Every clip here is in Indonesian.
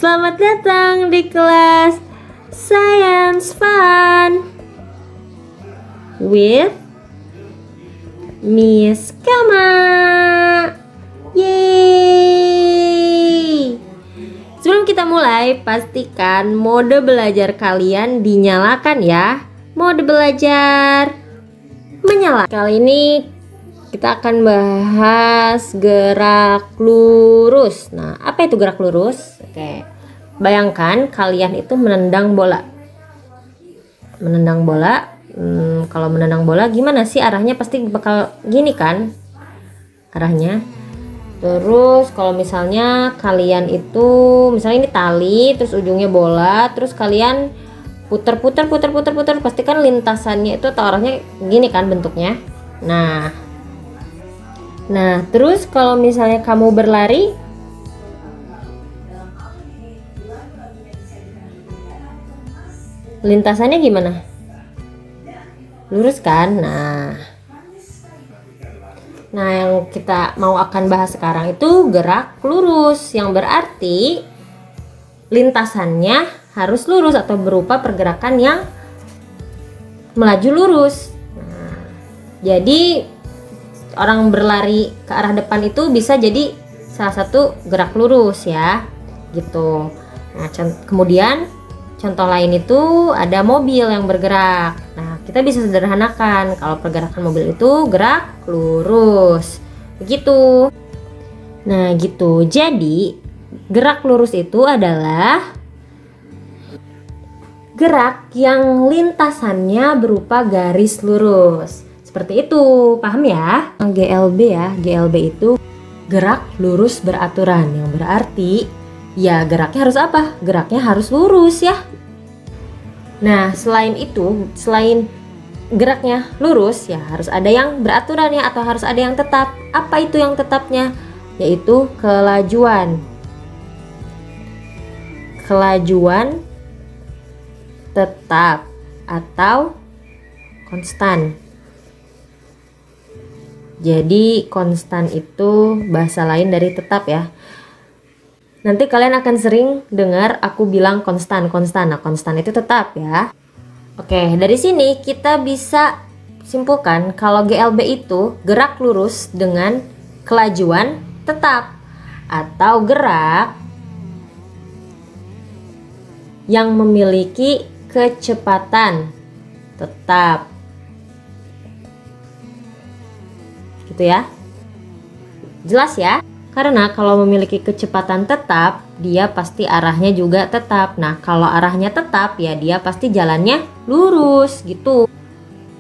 Selamat datang di kelas Science Fun with Miss Kama. Yeay! Sebelum kita mulai, pastikan mode belajar kalian dinyalakan ya. Mode belajar menyala. Kali ini kita akan bahas gerak lurus. Nah, apa itu gerak lurus? Oke. Bayangkan kalian itu menendang bola. Menendang bola. Kalau menendang bola gimana sih arahnya? Pasti bakal gini kan arahnya. Terus kalau misalnya kalian itu, misalnya ini tali, terus ujungnya bola, terus kalian putar, pastikan lintasannya itu atau arahnya gini kan bentuknya. Nah, terus kalau misalnya kamu berlari, lintasannya gimana? Lurus kan? Nah, yang kita mau akan bahas sekarang itu gerak lurus, yang berarti lintasannya harus lurus atau berupa pergerakan yang melaju lurus. Nah, jadi orang berlari ke arah depan itu bisa jadi salah satu gerak lurus ya, gitu. Nah, kemudian contoh lain itu ada mobil yang bergerak. Nah, kita bisa sederhanakan kalau pergerakan mobil itu gerak lurus, begitu. Nah, gitu. Jadi gerak lurus itu adalah gerak yang lintasannya berupa garis lurus. Seperti itu, paham ya? GLB ya, GLB itu gerak lurus beraturan, yang berarti ya geraknya harus apa? Geraknya harus lurus ya. Nah, selain itu, selain geraknya lurus ya harus ada yang beraturan ya, atau harus ada yang tetap. Apa itu yang tetapnya? Yaitu kelajuan. Kelajuan tetap atau konstan. Jadi konstan itu bahasa lain dari tetap ya. Nanti kalian akan sering dengar aku bilang konstan. Nah, konstan itu tetap ya. Oke, dari sini kita bisa simpulkan kalau GLB itu gerak lurus dengan kelajuan tetap, atau gerak yang memiliki kecepatan tetap. Gitu ya. Jelas ya? Karena kalau memiliki kecepatan tetap, dia pasti arahnya juga tetap. Nah, kalau arahnya tetap ya dia pasti jalannya lurus gitu,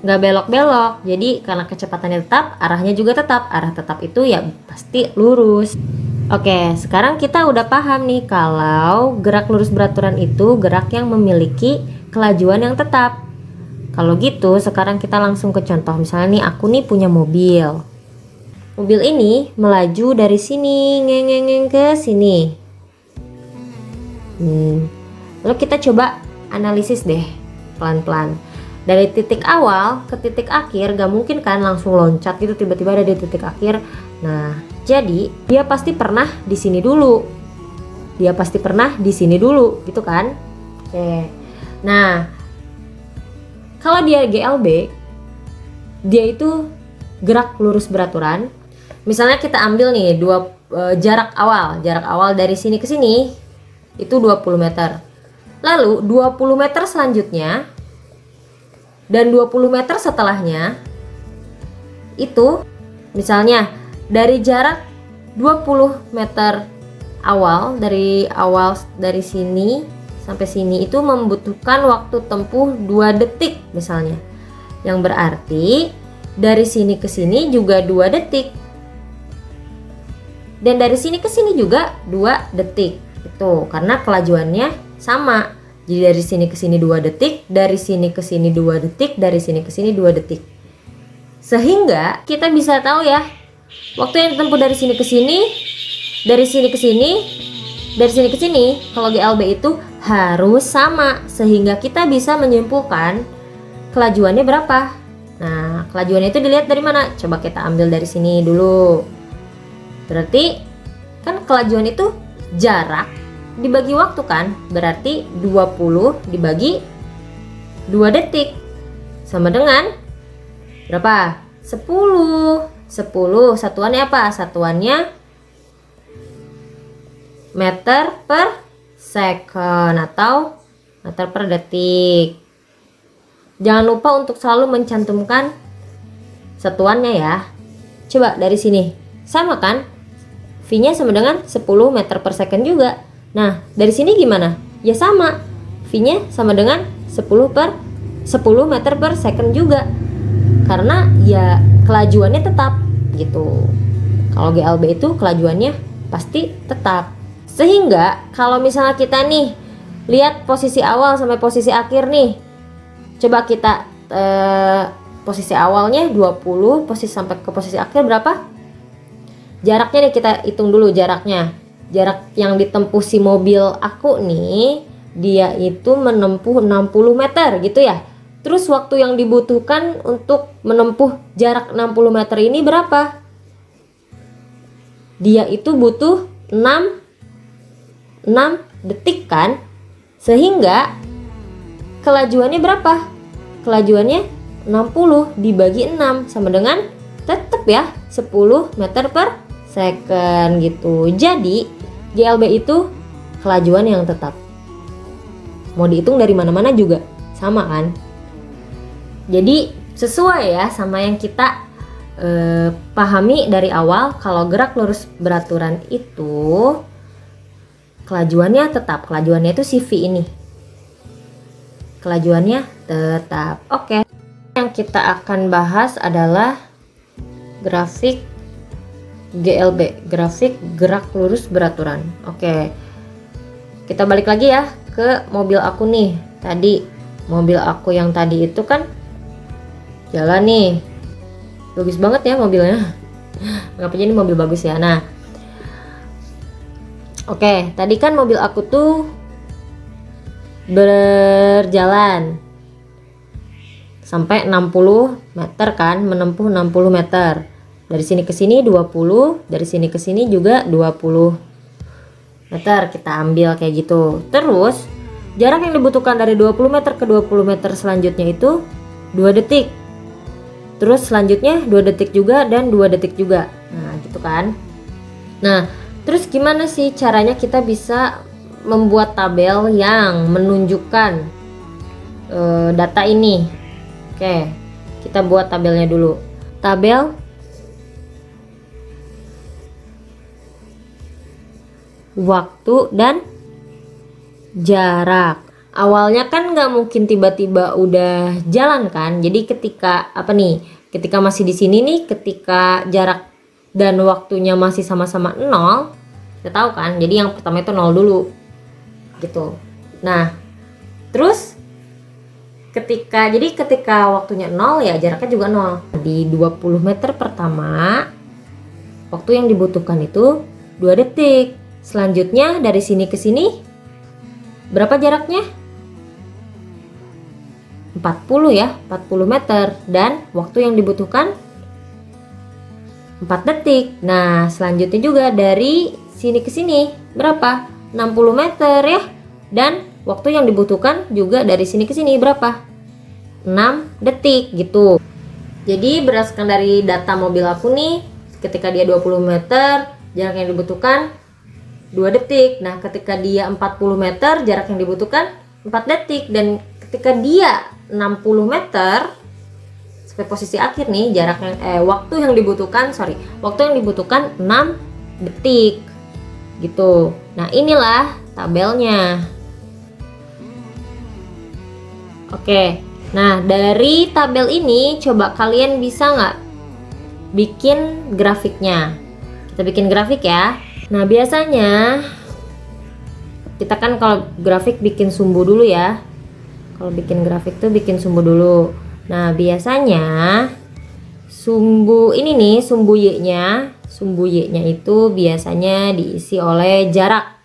nggak belok-belok. Jadi karena kecepatannya tetap, arahnya juga tetap. Arah tetap itu ya pasti lurus. Oke, sekarang kita udah paham nih kalau gerak lurus beraturan itu gerak yang memiliki kelajuan yang tetap. Kalau gitu sekarang kita langsung ke contoh. Misalnya nih aku nih punya mobil. Mobil ini melaju dari sini ngeng ke sini. Lalu kita coba analisis deh pelan-pelan. Dari titik awal ke titik akhir gak mungkin kan langsung loncat gitu tiba-tiba ada di titik akhir. Nah, jadi dia pasti pernah di sini dulu. Dia pasti pernah di sini dulu gitu kan. Oke. Nah, kalau dia GLB, dia itu gerak lurus beraturan. Misalnya kita ambil nih jarak awal dari sini ke sini itu 20 meter. Lalu 20 meter selanjutnya dan 20 meter setelahnya itu misalnya dari jarak 20 meter dari sini sampai sini itu membutuhkan waktu tempuh 2 detik misalnya. Yang berarti dari sini ke sini juga 2 detik. Dan dari sini ke sini juga 2 detik. Itu karena kelajuannya sama. Jadi dari sini ke sini 2 detik, dari sini ke sini 2 detik, dari sini ke sini 2 detik. Sehingga kita bisa tahu ya, waktu yang ditempuh dari sini ke sini, dari sini ke sini, dari sini ke sini, kalau GLB itu harus sama. Sehingga kita bisa menyimpulkan kelajuannya berapa. Nah, kelajuannya itu dilihat dari mana? Coba kita ambil dari sini dulu. Berarti kan kelajuan itu jarak dibagi waktu kan, berarti 20 dibagi 2 detik sama dengan berapa? 10. 10 satuannya apa? Satuannya meter per second atau meter per detik. Jangan lupa untuk selalu mencantumkan satuannya ya. Coba dari sini, sama kan? V-nya sama dengan 10 meter per second juga. Nah, dari sini gimana? Ya sama, V-nya sama dengan 10 meter per second juga. Karena ya kelajuannya tetap gitu. Kalau GLB itu kelajuannya pasti tetap. Sehingga kalau misalnya kita nih lihat posisi awal sampai posisi akhir nih. Coba kita posisi awalnya 20, posisi sampai ke posisi akhir berapa? Jaraknya nih kita hitung dulu jaraknya. Jarak yang ditempuh si mobil aku nih, dia itu menempuh 60 meter gitu ya. Terus waktu yang dibutuhkan untuk menempuh jarak 60 meter ini berapa? Dia itu butuh 6 detik kan? Sehingga kelajuannya berapa? Kelajuannya 60 dibagi 6 sama dengan tetap ya 10 meter per second gitu. Jadi GLB itu kelajuan yang tetap. Mau dihitung dari mana-mana juga sama kan? Jadi sesuai ya sama yang kita pahami dari awal, kalau gerak lurus beraturan itu kelajuannya tetap. Kelajuannya itu si V ini. Kelajuannya tetap. Oke. Yang kita akan bahas adalah grafik GLB, grafik gerak lurus beraturan. Oke. Kita balik lagi ya ke mobil aku nih. Tadi mobil aku yang tadi itu kan jalan nih, bagus banget ya mobilnya. Anggap aja ini mobil bagus ya. Nah, oke, tadi kan mobil aku tuh berjalan sampai 60 meter kan, menempuh 60 meter. Dari sini ke sini 20, dari sini ke sini juga 20 meter kita ambil kayak gitu. Terus jarak yang dibutuhkan dari 20 meter ke 20 meter selanjutnya itu 2 detik. Terus selanjutnya 2 detik juga dan 2 detik juga. Nah gitu kan. Nah terus gimana sih caranya kita bisa membuat tabel yang menunjukkan data ini? Oke, kita buat tabelnya dulu. Tabel waktu dan jarak. Awalnya kan nggak mungkin tiba-tiba udah jalan kan. Jadi ketika ketika masih di sini nih, ketika jarak dan waktunya masih sama-sama 0, kita tahu kan. Jadi yang pertama itu 0 dulu gitu. Nah terus ketika waktunya 0 ya jaraknya juga 0. Di 20 meter pertama waktu yang dibutuhkan itu 2 detik. Selanjutnya dari sini ke sini berapa jaraknya? 40 ya, 40 meter, dan waktu yang dibutuhkan 4 detik. Nah selanjutnya juga dari sini ke sini berapa? 60 meter ya, dan waktu yang dibutuhkan juga dari sini ke sini berapa? 6 detik gitu. Jadi berdasarkan dari data mobil aku nih, ketika dia 20 meter jarak yang dibutuhkan 2 detik. Nah ketika dia 40 meter jarak yang dibutuhkan 4 detik, dan ketika dia 60 meter sampai posisi akhir nih waktu yang dibutuhkan 6 detik gitu. Nah inilah tabelnya. Oke, nah dari tabel ini coba kalian bisa nggak bikin grafiknya? Kita bikin grafik ya. Nah biasanya kita kan kalau grafik bikin sumbu dulu ya. Kalau bikin grafik tuh bikin sumbu dulu. Nah biasanya sumbu ini nih, sumbu Y-nya itu biasanya diisi oleh jarak.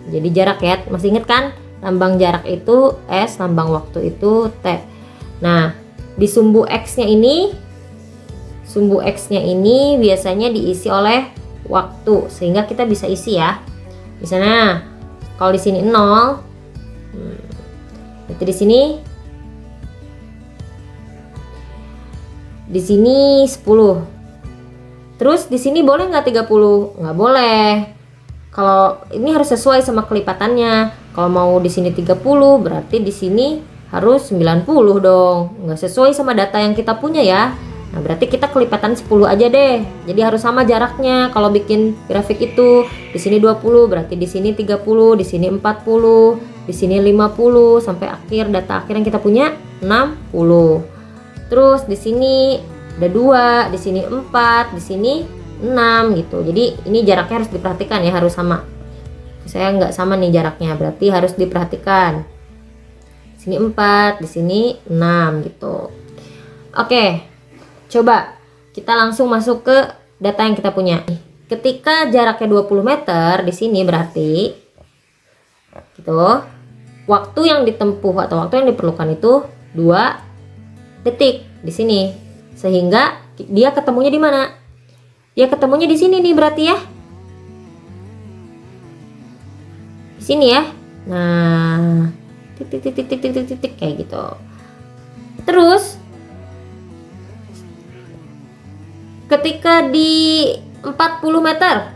Jadi jarak ya, masih inget kan? Lambang jarak itu S, lambang waktu itu T. Nah di sumbu X-nya ini biasanya diisi oleh waktu, sehingga kita bisa isi ya. Misalnya Kalau di sini 0, berarti di sini 10. Terus di sini boleh nggak 30? Nggak boleh. Kalau ini harus sesuai sama kelipatannya. Kalau mau di sini 30, berarti di sini harus 90 dong. Nggak sesuai sama data yang kita punya ya. Nah, berarti kita kelipatan 10 aja deh. Jadi harus sama jaraknya kalau bikin grafik itu. Di sini 20, berarti di sini 30, di sini 40, di sini 50 sampai akhir data akhir yang kita punya 60. Terus di sini ada 2, di sini 4, di sini 6 gitu. Jadi ini jaraknya harus diperhatikan ya, harus sama. Saya nggak sama nih jaraknya, berarti harus diperhatikan. Di sini 4, di sini 6 gitu. Oke. Coba kita langsung masuk ke data yang kita punya. Ketika jaraknya 20 meter di sini berarti gitu. Waktu yang ditempuh atau waktu yang diperlukan itu 2 detik di sini. Sehingga dia ketemunya di mana? Dia ketemunya di sini nih berarti ya. Di sini ya. Nah, titik kayak gitu. Terus ketika di 40 meter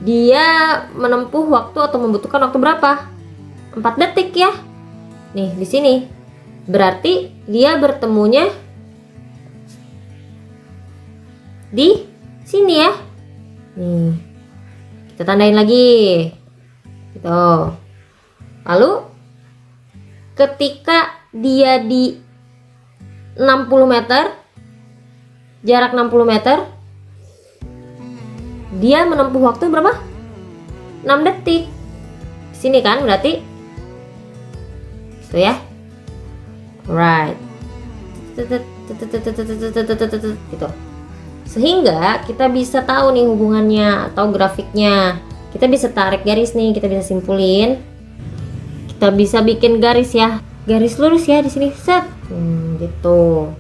dia menempuh waktu atau membutuhkan waktu berapa? 4 detik ya. Nih di sini. Berarti dia bertemunya di sini ya. Nih. Kita tandain lagi. Gitu. Lalu ketika dia di 60 meter, jarak 60 meter, dia menempuh waktu berapa? 6 detik. Sini kan berarti itu ya. Right. Gitu. Sehingga kita bisa tahu nih hubungannya atau grafiknya. Kita bisa tarik garis nih, kita bisa simpulin. Kita bisa bikin garis ya. Garis lurus ya di sini. Set. Gitu.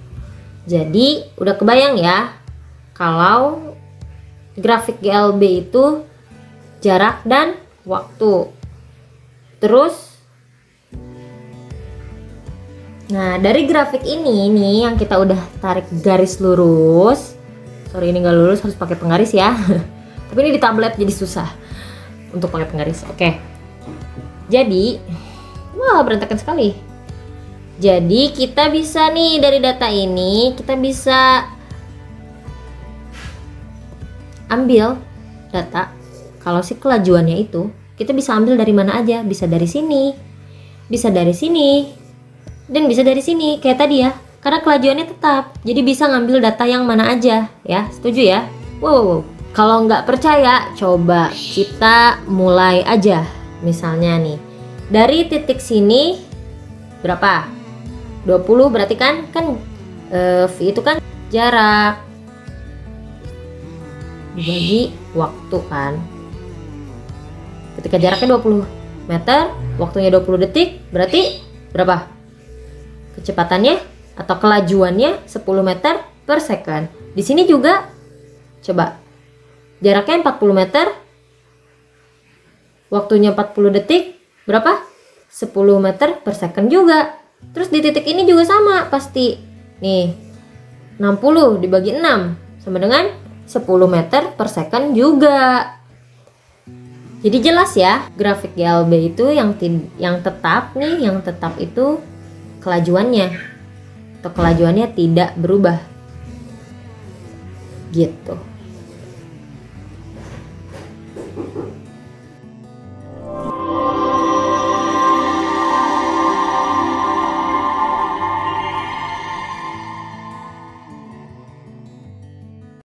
Jadi udah kebayang ya kalau grafik GLB itu jarak dan waktu. Terus nah dari grafik ini nih yang kita udah tarik garis lurus. Sorry ini nggak lurus, harus pakai penggaris ya. Tapi ini di tablet jadi susah untuk pakai penggaris. Oke. Jadi wah berantakan sekali. Jadi kita bisa nih dari data ini kita bisa ambil data kalau si kelajuannya itu kita bisa ambil dari mana aja, bisa dari sini, bisa dari sini, dan bisa dari sini kayak tadi ya, karena kelajuannya tetap. Jadi bisa ngambil data yang mana aja ya, setuju ya? Wow. Kalau nggak percaya coba kita mulai aja. Misalnya nih dari titik sini berapa? 20 berarti kan V itu kan jarak dibagi waktu kan. Ketika jaraknya 20 meter, waktunya 20 detik, berarti berapa? Kecepatannya atau kelajuannya 10 meter per second. Di sini juga coba jaraknya 40 meter, waktunya 40 detik, berapa? 10 meter per second juga. Terus di titik ini juga sama pasti. Nih 60 dibagi 6 sama dengan 10 meter per second juga. Jadi jelas ya grafik GLB itu yang tetap nih, yang tetap itu kelajuannya atau kelajuannya tidak berubah gitu.